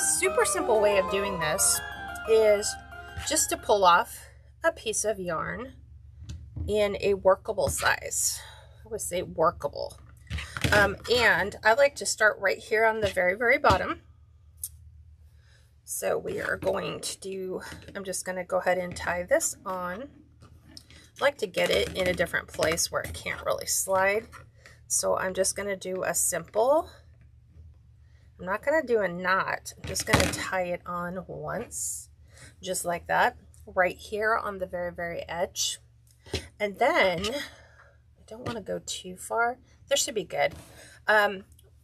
super simple way of doing this is just to pull off a piece of yarn in a workable size. I would say workable. And I like to start right here on the very, very bottom. So we are going to do, I'm just going to go ahead and tie this on. I like to get it in a different place where it can't really slide. So I'm just going to do a simple, I'm not going to do a knot. I'm just going to tie it on once, just like that, right here on the very, very edge. And then, I don't want to go too far. This should be good.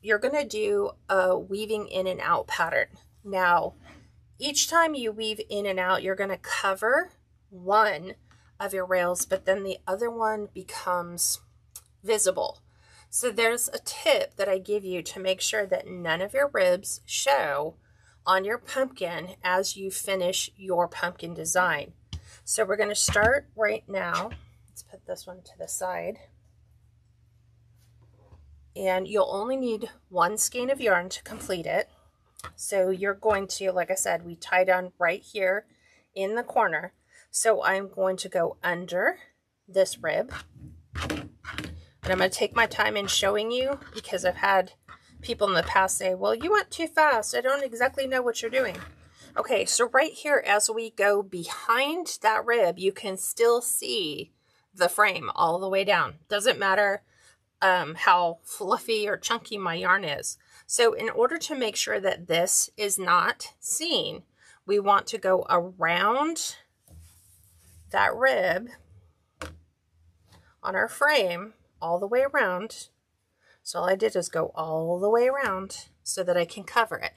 You're going to do a weaving in and out pattern. Now, each time you weave in and out, you're going to cover one of your rails, but then the other one becomes visible. So there's a tip that I give you to make sure that none of your ribs show on your pumpkin as you finish your pumpkin design. So we're going to start right now. Let's put this one to the side. And you'll only need one skein of yarn to complete it. So you're going to, like I said, we tie down right here in the corner. So I'm going to go under this rib. And I'm going to take my time in showing you because I've had people in the past say, well, you went too fast. I don't exactly know what you're doing. Okay, so right here, as we go behind that rib, you can still see the frame all the way down. Doesn't matter how fluffy or chunky my yarn is. So in order to make sure that this is not seen, we want to go around that rib on our frame all the way around. So all I did is go all the way around so that I can cover it.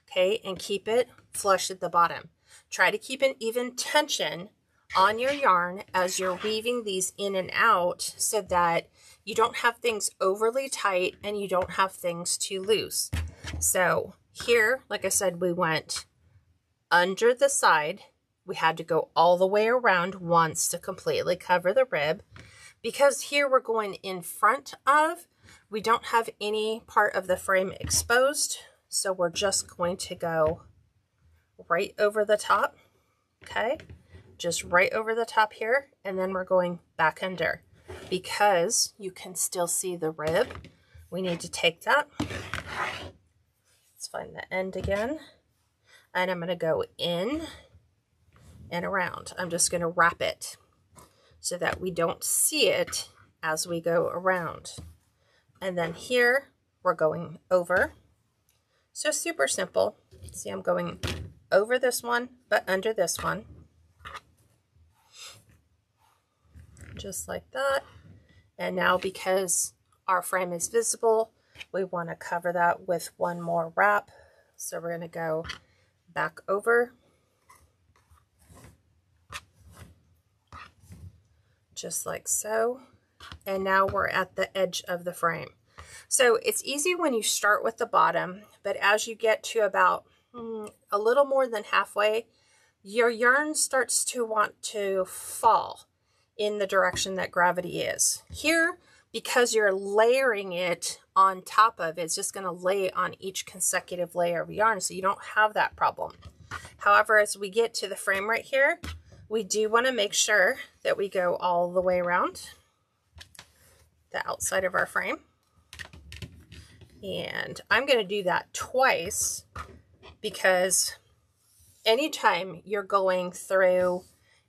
Okay, and keep it flush at the bottom. Try to keep an even tension on your yarn as you're weaving these in and out so that you don't have things overly tight and you don't have things too loose. So here, like I said, we went under the side. We had to go all the way around once to completely cover the rib. Because here we're going in front of, we don't have any part of the frame exposed. So we're just going to go right over the top. Okay, just right over the top here. And then we're going back under. Because you can still see the rib, we need to take that. Let's find the end again. And I'm going to go in and around. I'm just going to wrap it so that we don't see it as we go around. And then here we're going over. So super simple. See, I'm going over this one, but under this one. Just like that. And now because our frame is visible, we want to cover that with one more wrap. So we're going to go back over. Just like so. And now we're at the edge of the frame. So it's easy when you start with the bottom, but as you get to about a little more than halfway, your yarn starts to want to fall in the direction that gravity is. Here, because you're layering it on top of, it's just going to lay on each consecutive layer of yarn, so you don't have that problem. However, as we get to the frame right here, we do want to make sure that we go all the way around the outside of our frame. And I'm going to do that twice because anytime you're going through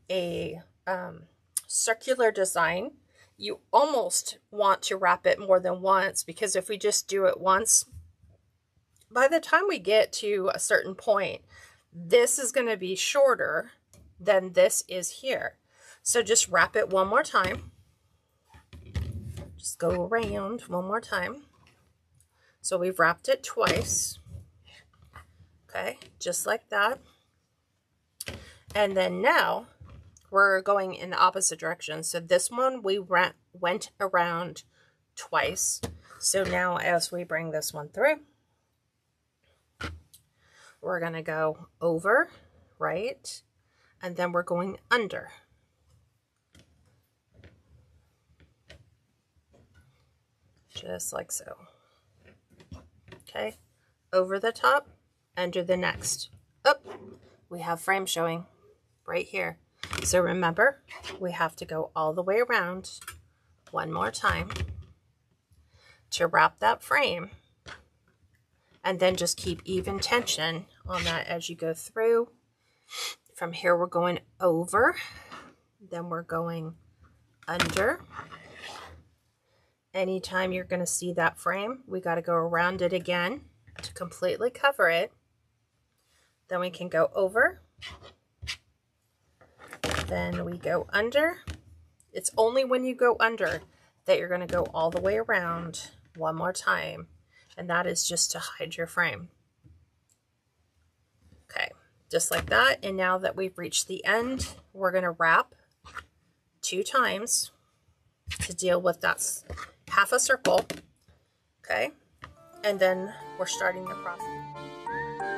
a circular design, you almost want to wrap it more than once, because if we just do it once, by the time we get to a certain point, this is going to be shorter than this is here. So just wrap it one more time. Just go around one more time. So we've wrapped it twice. Okay, just like that. And then now we're going in the opposite direction. So this one we went around twice. So now as we bring this one through, we're going to go over, right? And then we're going under. Just like so. Okay, over the top under the next. Oh, we have frame showing right here. So remember, we have to go all the way around one more time to wrap that frame, and then just keep even tension on that as you go through. From here, we're going over, then we're going under. Anytime you're going to see that frame, we got to go around it again to completely cover it. Then we can go over, then we go under. It's only when you go under that you're going to go all the way around one more time, and that is just to hide your frame. Okay, just like that. And now that we've reached the end, we're going to wrap 2 times to deal with that half a circle. Okay, and then we're starting the process.